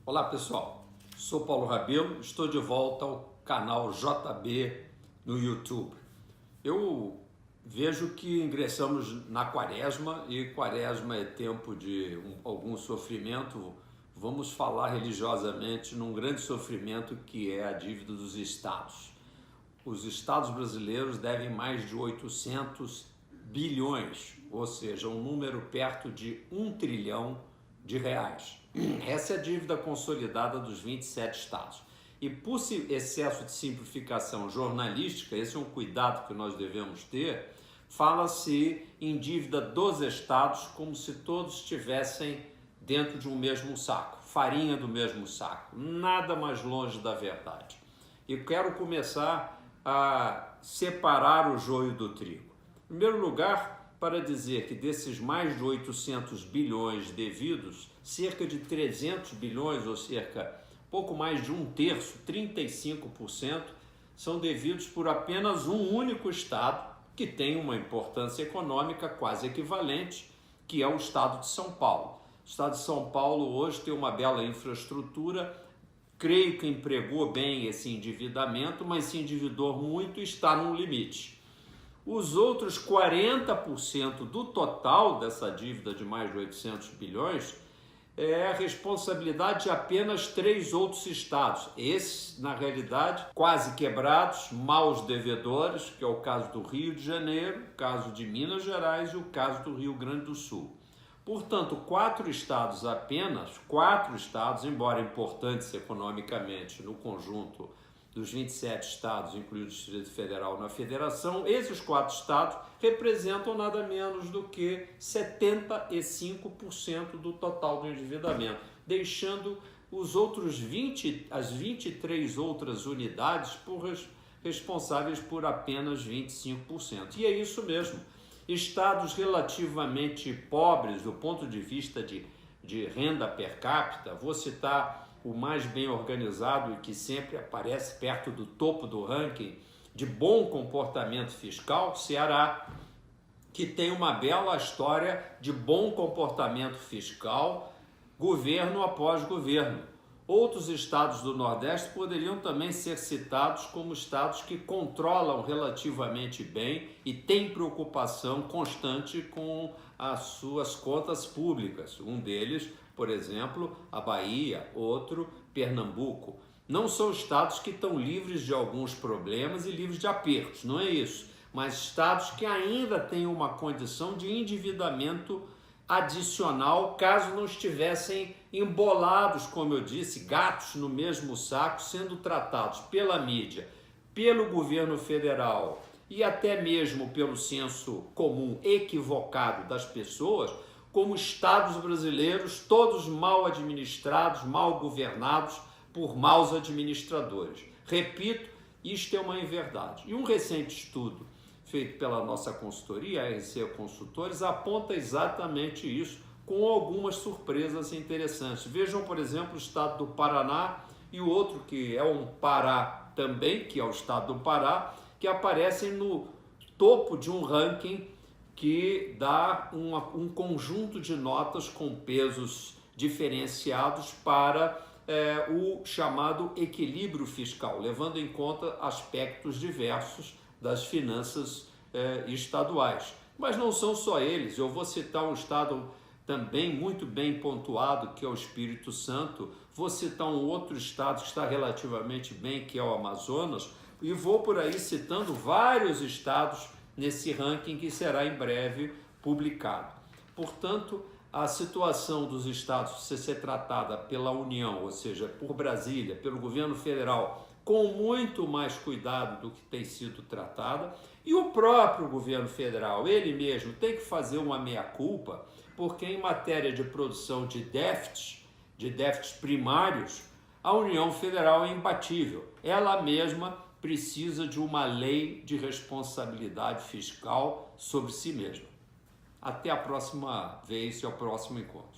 Olá pessoal, sou Paulo Rabelo, estou de volta ao canal JB no YouTube. Eu vejo que ingressamos na quaresma e quaresma é tempo de algum sofrimento. Vamos falar religiosamente num grande sofrimento que é a dívida dos estados. Os estados brasileiros devem mais de 800 bilhões, ou seja, um número perto de 1 trilhão de reais. Essa é a dívida consolidada dos 27 estados. E por excesso de simplificação jornalística, esse é um cuidado que nós devemos ter, fala-se em dívida dos estados como se todos estivessem dentro de um mesmo saco, farinha do mesmo saco. Nada mais longe da verdade. E quero começar a separar o joio do trigo. Em primeiro lugar, para dizer que desses mais de 800 bilhões devidos, cerca de 300 bilhões, ou cerca pouco mais de 1/3, 35%, são devidos por apenas um único estado, que tem uma importância econômica quase equivalente, que é o estado de São Paulo. O estado de São Paulo hoje tem uma bela infraestrutura, creio que empregou bem esse endividamento, mas se endividou muito e está num limite. Os outros 40% do total dessa dívida de mais de 800 bilhões é a responsabilidade de apenas 3 outros estados. Esses, na realidade, quase quebrados, maus devedores, que é o caso do Rio de Janeiro, o caso de Minas Gerais e o caso do Rio Grande do Sul. Portanto, 4 estados apenas, 4 estados, embora importantes economicamente no conjunto dos 27 estados, incluindo o Distrito Federal na federação, esses 4 estados representam nada menos do que 75% do total do endividamento, deixando os outros as 23 outras unidades responsáveis por apenas 25%. E é isso mesmo. Estados relativamente pobres do ponto de vista de renda per capita, vou citar o mais bem organizado e que sempre aparece perto do topo do ranking de bom comportamento fiscal, Ceará, que tem uma bela história de bom comportamento fiscal, governo após governo. Outros estados do Nordeste poderiam também ser citados como estados que controlam relativamente bem e têm preocupação constante com as suas contas públicas. Um deles, por exemplo, a Bahia, outro, Pernambuco. Não são estados que estão livres de alguns problemas e livres de apertos, não é isso. Mas estados que ainda têm uma condição de endividamento adicional, caso não estivessem embolados, como eu disse, gatos no mesmo saco, sendo tratados pela mídia, pelo governo federal e até mesmo pelo senso comum equivocado das pessoas, como estados brasileiros todos mal administrados, mal governados por maus administradores. Repito, isto é uma inverdade. E um recente estudo feito pela nossa consultoria, a RC Consultores, aponta exatamente isso, com algumas surpresas interessantes. Vejam, por exemplo, o estado do Paraná e o outro que é um Pará também, que é o estado do Pará, que aparecem no topo de um ranking que dá um conjunto de notas com pesos diferenciados para o chamado equilíbrio fiscal, levando em conta aspectos diversos das finanças estaduais. Mas não são só eles, eu vou citar um estado também muito bem pontuado, que é o Espírito Santo, vou citar um outro estado que está relativamente bem, que é o Amazonas, e vou por aí citando vários estados nesse ranking que será em breve publicado. Portanto, a situação dos estados precisa ser tratada pela União, ou seja, por Brasília, pelo governo federal, com muito mais cuidado do que tem sido tratada, e o próprio governo federal, ele mesmo, tem que fazer uma meia-culpa, porque em matéria de produção de déficits primários, a União Federal é imbatível. Ela mesma precisa de uma lei de responsabilidade fiscal sobre si mesma. Até a próxima vez e ao próximo encontro.